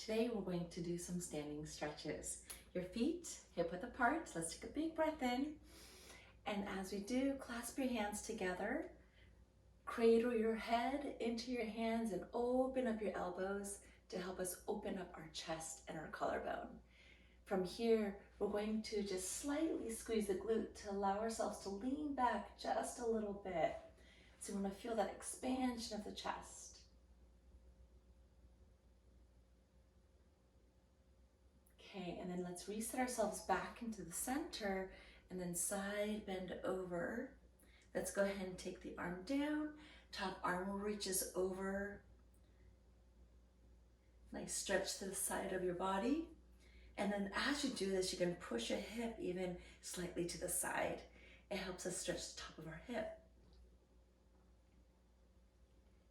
Today we're going to do some standing stretches. Your feet hip width apart. Let's take a big breath in. And as we do, clasp your hands together. Cradle your head into your hands and open up your elbows to help us open up our chest and our collarbone. From here, we're going to just slightly squeeze the glute to allow ourselves to lean back just a little bit. So we want to feel that expansion of the chest. Okay, and then let's reset ourselves back into the center and then side bend over. Let's go ahead and take the arm down. Top arm reaches over. Nice stretch to the side of your body. And then as you do this, you can push a hip even slightly to the side. It helps us stretch the top of our hip.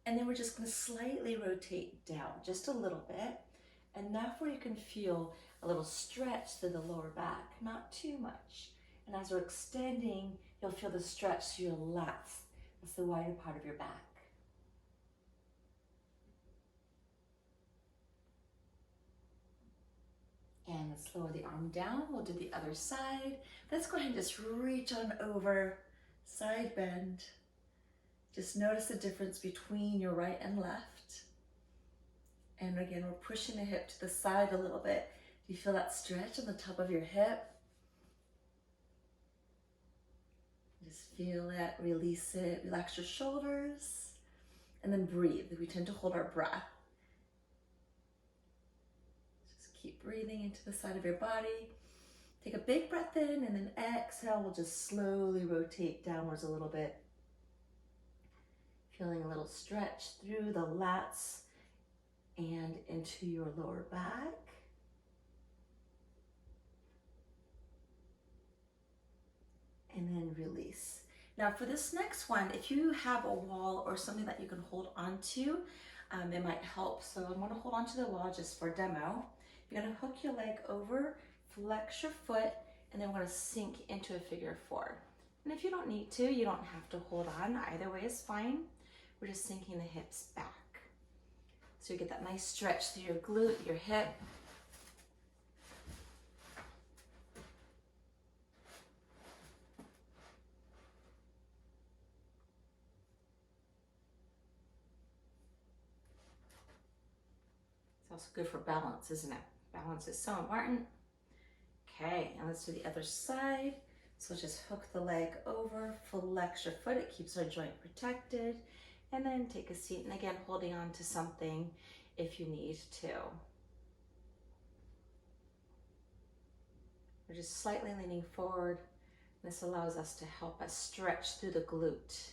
And then we're just going to slightly rotate down just a little bit. Enough where you can feel a little stretch through the lower back, not too much. And as we're extending, you'll feel the stretch through your lats. That's the wider part of your back. And let's lower the arm down. We'll do the other side. Let's go ahead and just reach on over, side bend. Just notice the difference between your right and left. And again, we're pushing the hip to the side a little bit. Do you feel that stretch on the top of your hip? Just feel it, release it, relax your shoulders, and then breathe. We tend to hold our breath. Just keep breathing into the side of your body. Take a big breath in, and then exhale. We'll just slowly rotate downwards a little bit. Feeling a little stretch through the lats and into your lower back. And then release. Now for this next one, if you have a wall or something that you can hold onto, it might help. So I'm gonna hold onto the wall just for demo. You're gonna hook your leg over, flex your foot, and then we're gonna sink into a figure four. And if you don't need to, you don't have to hold on. Either way is fine. We're just sinking the hips back. So you get that nice stretch through your glute, your hip. It's also good for balance, isn't it? Balance is so important. Okay, and let's do the other side. So just hook the leg over, flex your foot. It keeps our joint protected. And then take a seat, and again, holding on to something if you need to. We're just slightly leaning forward. This allows us to help us stretch through the glute.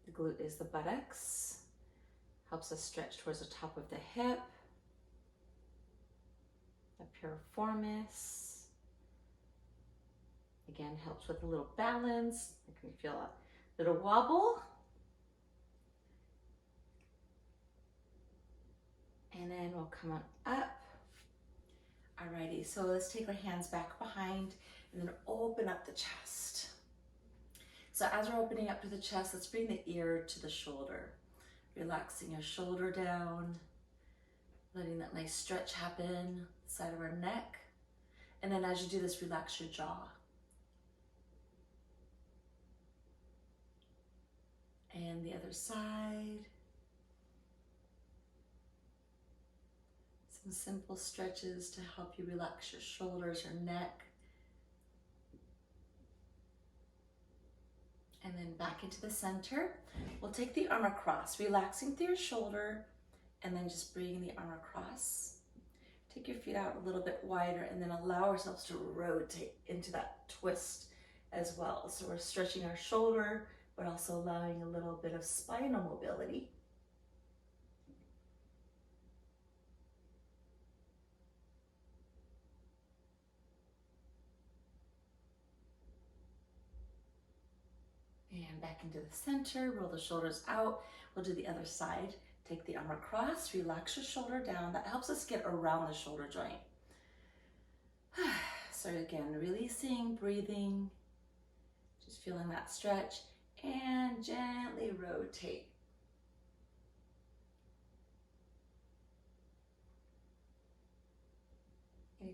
The glute is the buttocks. Helps us stretch towards the top of the hip. The piriformis. Again, helps with a little balance. You can feel a little wobble. And then we'll come on up. Alrighty, so let's take our hands back behind and then open up the chest. So as we're opening up to the chest, let's bring the ear to the shoulder. Relaxing your shoulder down, letting that nice stretch happen, side of our neck. And then as you do this, relax your jaw. And the other side. Some simple stretches to help you relax your shoulders, your neck. And then back into the center. We'll take the arm across, relaxing through your shoulder, and then just bringing the arm across. Take your feet out a little bit wider, and then allow ourselves to rotate into that twist as well. So we're stretching our shoulder, but also allowing a little bit of spinal mobility. And back into the center, roll the shoulders out. We'll do the other side. Take the arm across, relax your shoulder down. That helps us get around the shoulder joint. So again, releasing, breathing, just feeling that stretch, and gently rotate.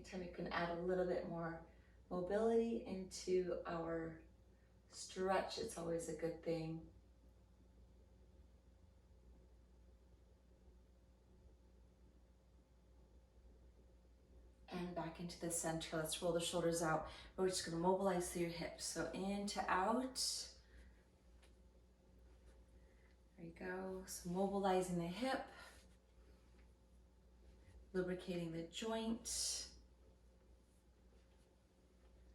anytime you can add a little bit more mobility into our stretch, it's always a good thing. And back into the center. Let's roll the shoulders out. We're just going to mobilize through your hips. So in to out. There you go. So mobilizing the hip, lubricating the joint.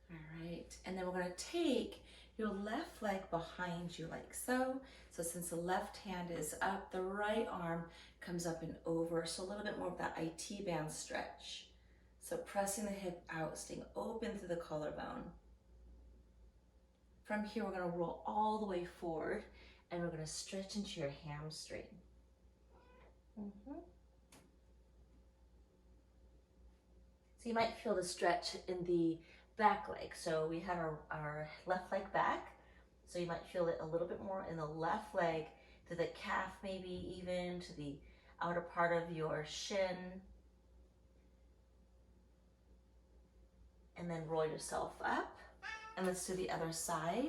All right. And then we're going to take your left leg behind you like so. So since the left hand is up, the right arm comes up and over. So a little bit more of that IT band stretch. So pressing the hip out, staying open through the collarbone. From here, we're going to roll all the way forward and we're going to stretch into your hamstring. So you might feel the stretch in the back leg. So we had our left leg back. So you might feel it a little bit more in the left leg, to the calf maybe even, to the outer part of your shin. And then roll yourself up. And let's do the other side.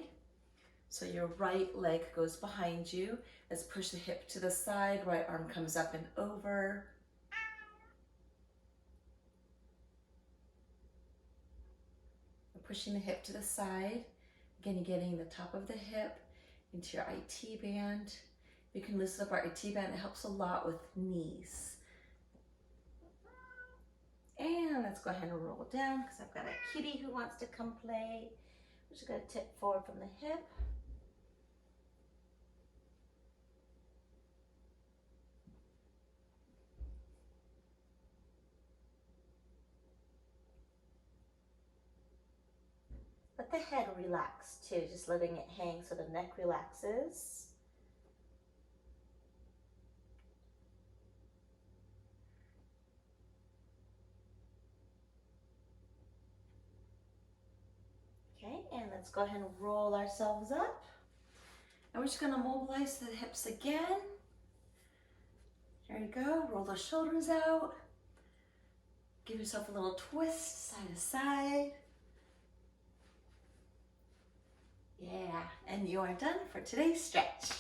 So your right leg goes behind you. Let's push the hip to the side. Right arm comes up and over. We're pushing the hip to the side. Again, you're getting the top of the hip into your IT band. We can loosen up our IT band. It helps a lot with knees. And let's go ahead and roll down because I've got a kitty who wants to come play. We're just going to tip forward from the hip. Let the head relax too, just letting it hang so the neck relaxes. Okay, and let's go ahead and roll ourselves up. And we're just going to mobilize the hips again. There you go. Roll the shoulders out. Give yourself a little twist side to side. Yeah, and you are done for today's stretch.